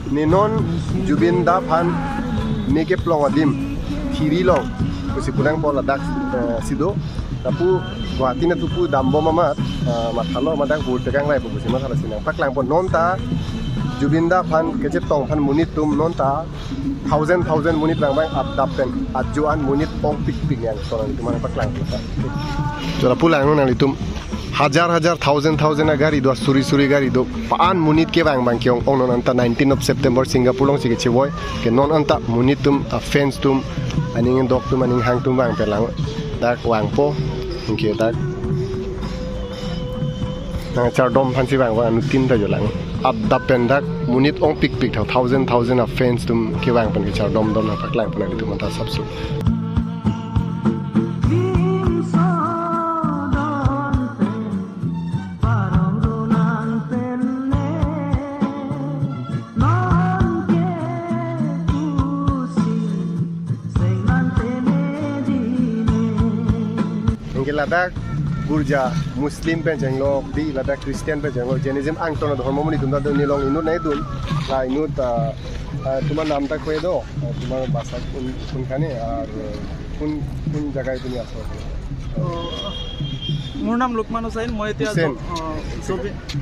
Ninon Jubin da Phan make plong adim Thiri long kusi kurang pola dak sido tapu Guwahati na tupu dambo mamat mathalo madak bur tegang lai kusi masala sinang paklang pon non ta Jubin da Phan kece tong phan munit tum non ta thousand munit lang bang updapen adjuan munit pong pik yang soalnya itu mana paklang kita jala pulang non yang itu हजार thousand gari do suri gari do paan munit ke bang kyong on non anta 19 of September Singapore long sige chiboy ke non anta munit tum fence tum aning dok tum aning hang tum bang pelang dak wang po ngke dak nang char dom phan si bang wa anu tin ta jolang ab da pen dak munit ong pik thousand of fence tum ke bang pen ke char dom na paklang pen itu manta sabsu Ladak Gurja Muslim pen jenglok di Ladak Christian pen jenglok Jainism ang tono dharma muni tunda do nilong inut nai dun la inut তোমার নামটা কয়ে দাও তোমার বাসা কোনখানে আর কোন কোন জায়গায় তুমি আছো মোৰ নাম লুকমান হুসাইন মই এতিয়া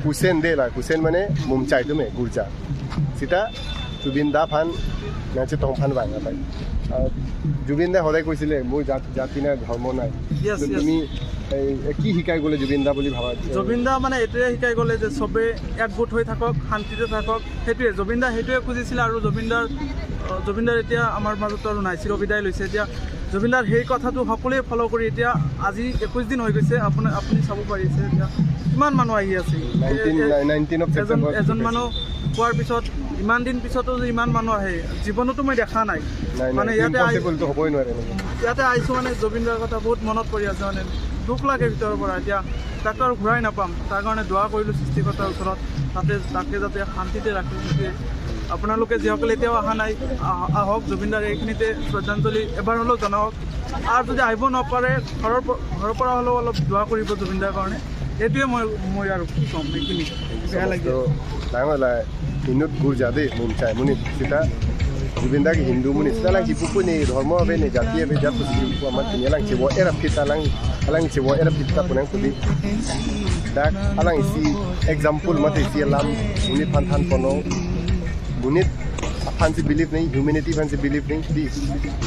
হুসেন দেলা হুসেন মানে মুমচাই তুমি গুরজা সিটা জুবিন দা ফান নাচে টং ফান বাঙা তাই জুবিন দা সদায় কৈছিলে মোৰ জাতি নাই ধৰ্ম নাই তুমি কি শিকাই গ'লে জুবিন দা বুলি ভাবা জুবিন দা মানে এটোৱে শিকাই গ'লে যে সবে একগোট হৈ থাকক শান্তিতে থাকক সেইটোৱে জুবিন দা সেইটোৱে খুজিছিল আৰু জুবিন দাৰ এতিয়া আমাৰ মাজত আৰু নাই চিৰবিদায় লৈছে এতিয়া জুবিন দাৰ সেই কথাটো সকলোৱে ফলো কৰি এতিয়া আজি 21 দিন হৈ গৈছে আপুনি চাব পাৰিছে এতিয়া কিমান মানুহ আহি আছে 19 of September এজন মানুহ কোৱাৰ পিছত ইমান দিন পিছতো যে ইমান মানুহ আহে জীৱনতো মই দেখা নাই মানে ইয়াতে হ'বই নোৱাৰে ইয়াতে আহিছোঁ মানে জুবিন দাৰ কথা বহুত মনত পৰি আছে মানে দুখ লাগে ভিতৰৰ পৰা এতিয়া তাক আৰু ঘূৰাই নাপাম তাৰ কাৰণে দোৱা কৰিলোঁ সৃষ্টিকৰ্তাৰ ওচৰত তাকে যাতে শান্তিতে ৰাখি আপোনালোকে যিসকলে এতিয়াও অহা নাই আহক জুবিনদাৰ এইখিনিতে শ্ৰদ্ধাঞ্জলি এবাৰ হ'লেও জনাওক আৰু যদি আহিব নপাৰে ঘৰৰ পৰা হ'লেও অলপ দোৱা কৰিব জুবিনদাৰ কাৰণে এইটোৱে মই আৰু কি ক'ম এইখিনি বেয়া লাগে ডাঙৰ হিন্দুত গুৰজা দেই মুমচাই মুনিত সিটা জুবিন দাক হিন্দু মুনিত সিটা লাং হিপুপু নি ধৰ্ম হবে নি জাতি হবে জাত পুসি আমার তিনিয়া লাং চিব এরা ফিতা লাং চিব এরা ফিতা পুনাং কুদি dak alang isi example mate isi alam munit panthan pono munit fancy believe nei humanity fancy believe nei di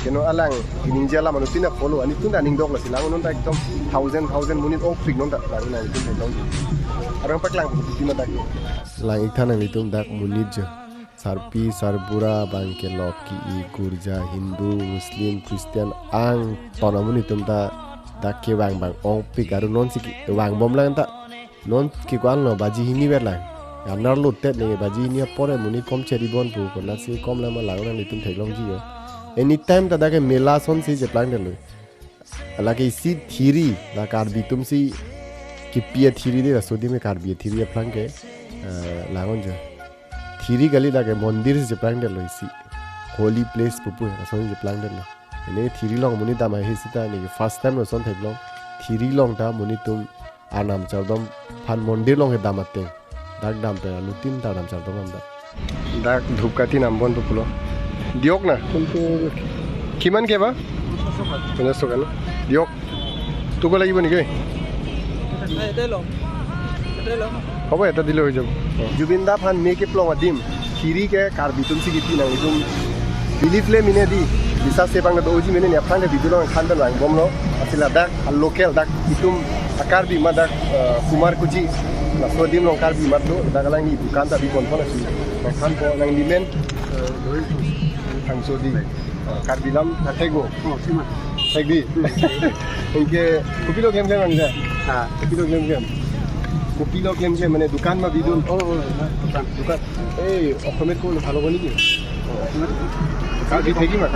keno alang ninja la manutina follow ani tunda ning dog la silang non ta ekdom thousand munit ok pig non ta la na itu dong arang paklang di mata ke lang ikthana ni tum dak munit je sarpi sarbura bangke loki i gurja hindu muslim christian ang tonamuni tum ta dak ke bang ok pig aru non siki wang bom lang ta non ki kwan no baji hini berlang anar lutte ne baji ni pore muni kom cheri bon pu ko la si kom la ma la na ni tum thailong ji yo anytime ta da ke mela son si je plan de lo ala ke si thiri la kar bi tum si ki pia thiri de so di me kar bi thiri plan ke la gon je thiri gali da ke mondir je plan de lo si holy place pu pu so je plan de lo ne thiri long muni ta ma he si ta ni first time no son thailong thiri long ta muni tum anam chardom phan mondir long he damate dak dam pe alu tin ta dam chardom am dak dhupkati nam bon to pulo diok na kiman ke ba 50 টাকা diok tuko লাগিব নেকি এটাই লম হ'ব এটা দিলে হৈ যাব জুবিন দা ফান মেকে প্লং আদিম থিৰি কে কাৰ বিতুম সিগিতি না ইদুম বিলিফলে মিনে দি bisa sebang da oji menen ya pang da bidulo kan da lang bomlo asila dak local dak itum akar bi madak kumar kuji na sodim long kar bi matlo da lang ni bukan ta bi kon pon asi kan ko lang di men doi thang sodi kar bilam tatego sima segdi inke kupilo game game anja ha kupilo game game মানে দোকান মা বিদুল দোকান এই অসমত কোন ভালো বনি কি কার্বি থেকি মা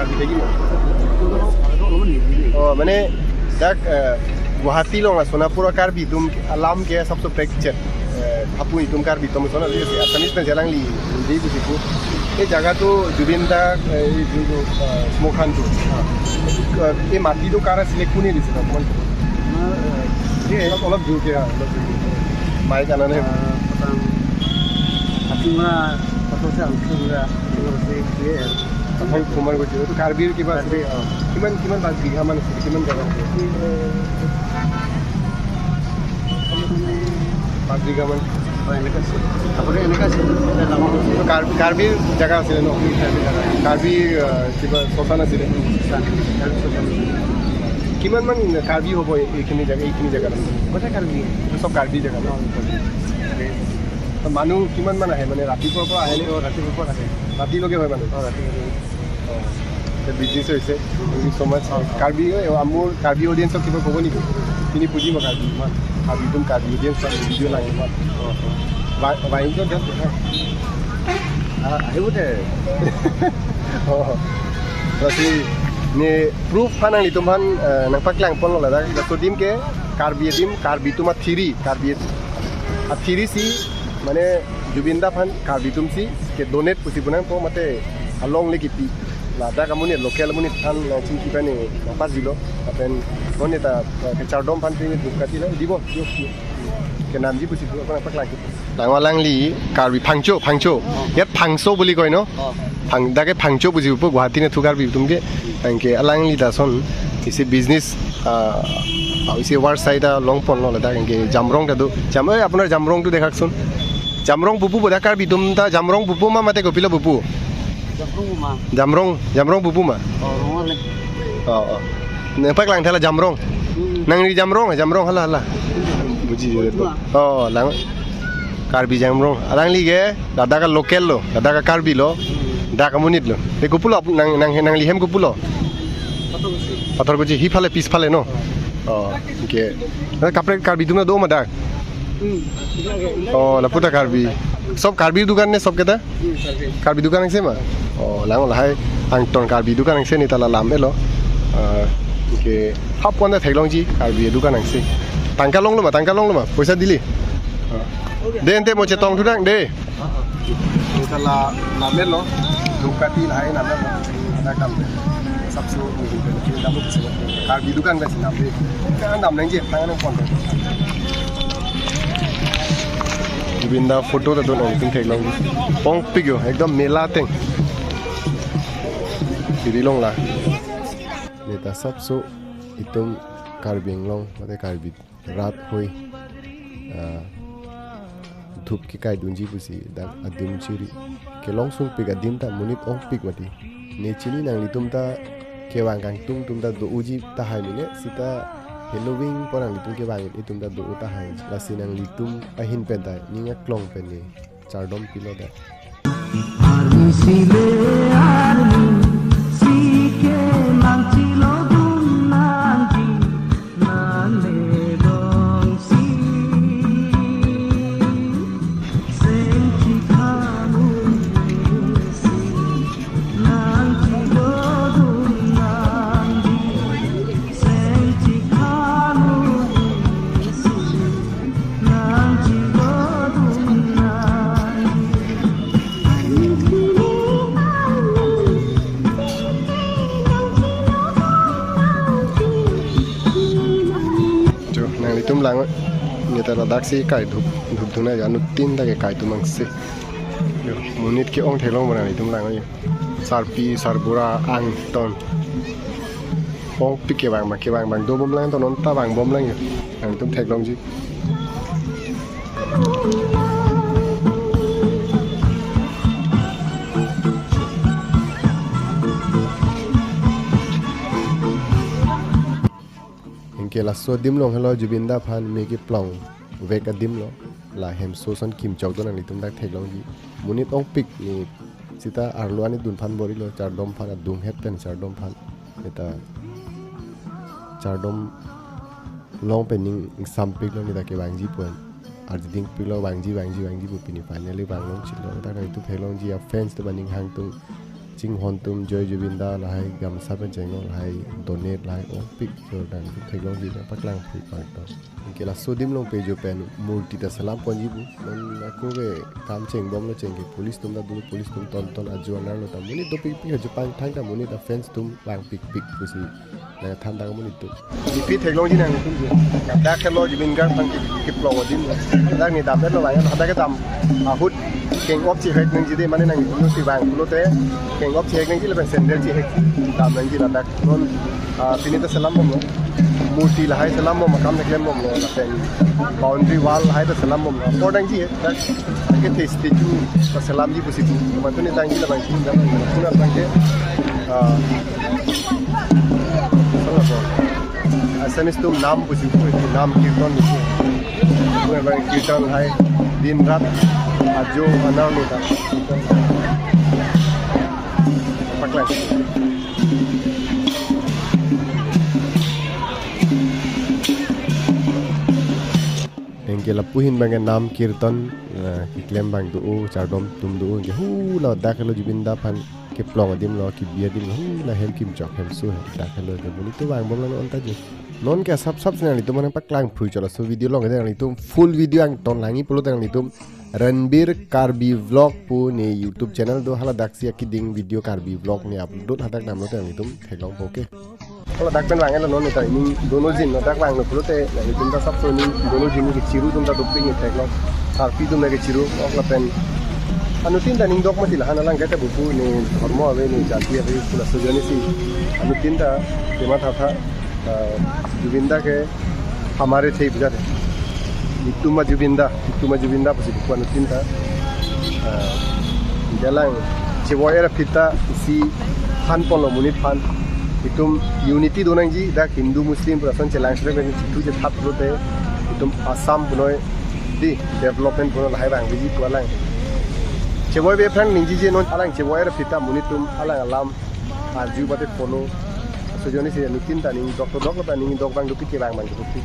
মানে dak Guwahati long Sonapura karbi tum alam ke sabse picture apu itum karbi tum sona le asamis mein jalang li di busiku e jaga to Jubin da jo smokhan to e mati to kara select kuni dise na mon ye olap jo ke mai kana ne apuna Patungnya angkut juga, itu sih Apang kuman ko jero Karbir kiba ase kiman bas bigha man ase kiman jaga bas bigha man ini kasih Karbir jaga ase no Karbir kiba sosan ase kiman man Karbir hobo ekini jaga kota Karbi sob Karbir jaga তো মানুহ কিমান মান আহে মানে ৰাতিপুৱাৰ পৰা আহে ৰাতিপুৱা আহে ৰাতিলৈকে হয় মানুহ ৰাতিপুৱা বিজনেছ হৈছে ছ মাছ কাৰ্বি মোৰ কাৰ্বি অডিয়েঞ্চক কিবা ক'ব নেকি তিনি পুজিব কাৰ্বি ইমান কাৰ্বি তুম কাৰ্বি অডিয়েঞ্চ ভিডিঅ' লাগে ইমান বাইকত আহিব দে berarti ni proof panang itu man nampak lang pon lah dah so dim ke karbi tu mah thiri karbi thiri si mane Jubinda pan karbi tum si ke donate pusi punang po mate along le kipi lada kamu ni lokal kamu ni tan langsung kita ni apa dilo apen kone ta kecardom pan ni bukati lah dibo ke nam ji pusi apa nampak lang lang li karbi phangcho yat phangso boli koi no dake phangcho buji upo guwahati ne thukar bi tumke anke alang li da son isi business isi war side long pon lo da anke jamrong da do jamai apunar jamrong tu dekhak sun jamrong pupu boda kar bi tum ta jamrong pupu ma mate gopilo pupu jamrong pupu ma ne pak lang thala jamrong nang ni jamrong hala buji lang karbi jamrong alang li ge dada ka local lo dada ka karbi lo da kamunit lo e kupulo nang lihem kupulo pathor goji hi phale pis phale no ke kapre karbi duna do ma da la puta karbi sob karbi dukan ne sob keta karbi dukan angse ma lang lahai angton karbi dukan angse ni tala lam elo ke hap pon da thailong ji karbi dukan angse tangka long lo ma poisa dili den te mo che tong thudang de tala lam elo Ducati lain ada kam sabsu mungkin dapat karbi dukan ka sinabi kan dam nang je tangan pon Jubinda photo da don ong thek long pong pigyo ekdam mela teng diri long la neta sabsu itum karbing long mate karbi rat hoi thup ki kai dunji pusi da adim chiri ke long sung pig adim ta munit ong pig mati ne chini nang litum ta ke wang kang tum ta do uji ta hai mine sita halloween porang litum ke wang itum ta do ta hai la sinang litum ahin pen ta ninga klong pen ni chardom pilo da armi sile armi sike mangchilo dum nanji nale dong si tum lang ni ta dak si kai dhup dhuna ya nu tin da ke kai tu mang se munit ke ong thelong bana ni tum lang ni sarpi sarbura ang ton ong pi ke bang do bom lang ton non ta bang bom lang ang tum thelong ji ke la so dim long hello Jubinda phan me ki plong ve ka dim lo la hem so son kim chok don ni tum dak thek long ji munit ong pik ni sita arluani dun phan bori lo char dom phan dung het ten char dom phan eta char dom long pening sam pik lo ni da ke bang ji pon ar ding pik lo bang ji bu pini finally bang long chi lo da kai tu phelong ji a fans to baning hang tung Ching hon tum joy Jubinda lahai gam saben jengol lahai donate lahai ong pik jordan thailong ji paklang phi part ke la sodim long pe jo pen multi ta salam ponji bu non ko be kam cheng bom lo cheng ke police tum da du police tum ton ajuanar lo ta muni do pik pik jo pang thang ta muni da fence tum bang pik pusi na than da muni tu ni pi thailong ji nang tum ji da ke lo Jubinda pang ke plong dim da ni da pe lo ba ya da ke dam hut keng op chi hek nang ji de mane nang nu si bang pulo te keng op chi hek nang ji le ben sender chi hek dam nang ji na dak non pinita salam mo murti la hai salam mo makam nek lem mo la pen boundary wall hai ta salam mo ko dang ji dak ke te statue ta salam ji pusi tu man tu ne dang ji la bang ji dam puna bang ke asamis tu नाम pusi tu नाम kirtan pusi tu bang kirtan hai दिन रात जो अनाव नहीं था पकड़ा इनके लपुहिन बंगे नाम कीर्तन क्लेम बंग दो चारडोम तुम दो इनके ला दाखलो जुबिंदा फन के प्लॉन्ग दिम लो की बिया दिम ला हेल किम चॉक हेल सो दाखलो के बोली तो बंग बोलना अंता जो non ke sab senang itu mana paklang free colo so video long ada itu full video yang ton langi perlu tang itu Ranbir Karbi vlog pu ni YouTube channel do hala daksi akiding video Karbi vlog ni upload hadak nam lo tang itu thelong oke kalau dak pen langi lo non itu ini dono jin no dak lang lo perlu te itu ta sab so ni dono jin ni chiru tum ta doping ni thelong Karbi tum na ke chiru ok la pen anu tin da ning dok mati la hana lang kata buku ni hormo ave ni jati ave pula sojani si anu tin da tema tha जुबिंदा के हमारे थे बुझा थे इतुमा जुबिंदा पसी बुकुan tinta jalan cewoera pita isi fan polo munit fan itum unity donang ji dak Hindu Muslim person chelang sre ben tu je that lote itum Assam bunoi di development bunoi lai bang ji pualang cewoi be phang ningji je non alang cewoera pita munitum alang alam aju bate follow sojoni si nutin ta ning doktor ta ning dok bang dupi ke bang man dupi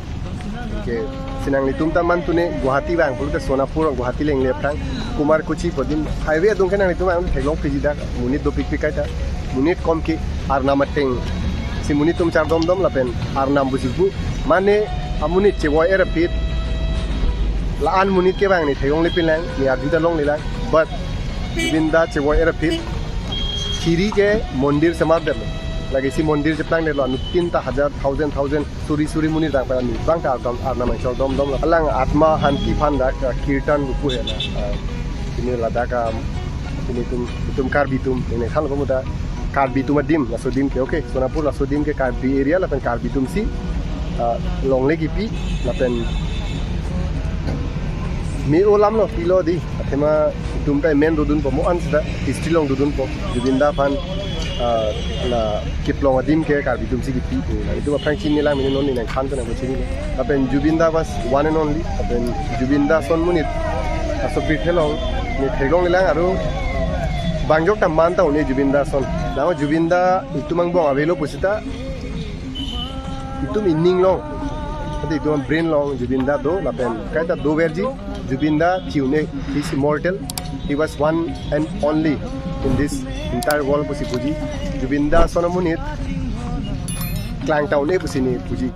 ke sinang ni tum ta man tune Guwahati bang pulu ta Sonapur Guwahati leng le prang Kumar Kochi podin highway adung kana ni tum ang thelong piji da munit do pik kai ta munit kom ki arna mateng si munit tum char dom la pen arnam busibu mane amunit chewoi era pit la an munit ke bang ni theyong le pilang ni adu da long le lang but binda chewoi era pit khiri ke mondir samad da lagi si mondir jeplang de lo nutin ta hazar thousand suri munir dang pa ni bang ta dom arna ma chol dom la alang atma hanti phan da kirtan bu he na ini lada ka ini tum Karbi tum ini khal ko muda Karbi tum dim la sodim ke okay Sonapur la sodim ke Karbi area la pen Karbi tum si long legi pi la pen mi olam lo pilo di athema tum ta men dudun po mo an da history long dudun po jubinda phan la kiplong adim ke Karbi tum si pi na itu phang chin ni la min non ni na khan ta na chin ni apen Jubinda was one and only apen Jubinda son munit aso bithelong ni thegong lang aru bangjok ta man ta ni Jubinda son na Jubinda itumang bong avelo pusita itum inning long ati itum brain long Jubinda do la pen kaita do verji Jubinda tiune is immortal he was one and only in this entire world pusi puji Jubinda sonamunit klang taune pusi ni puji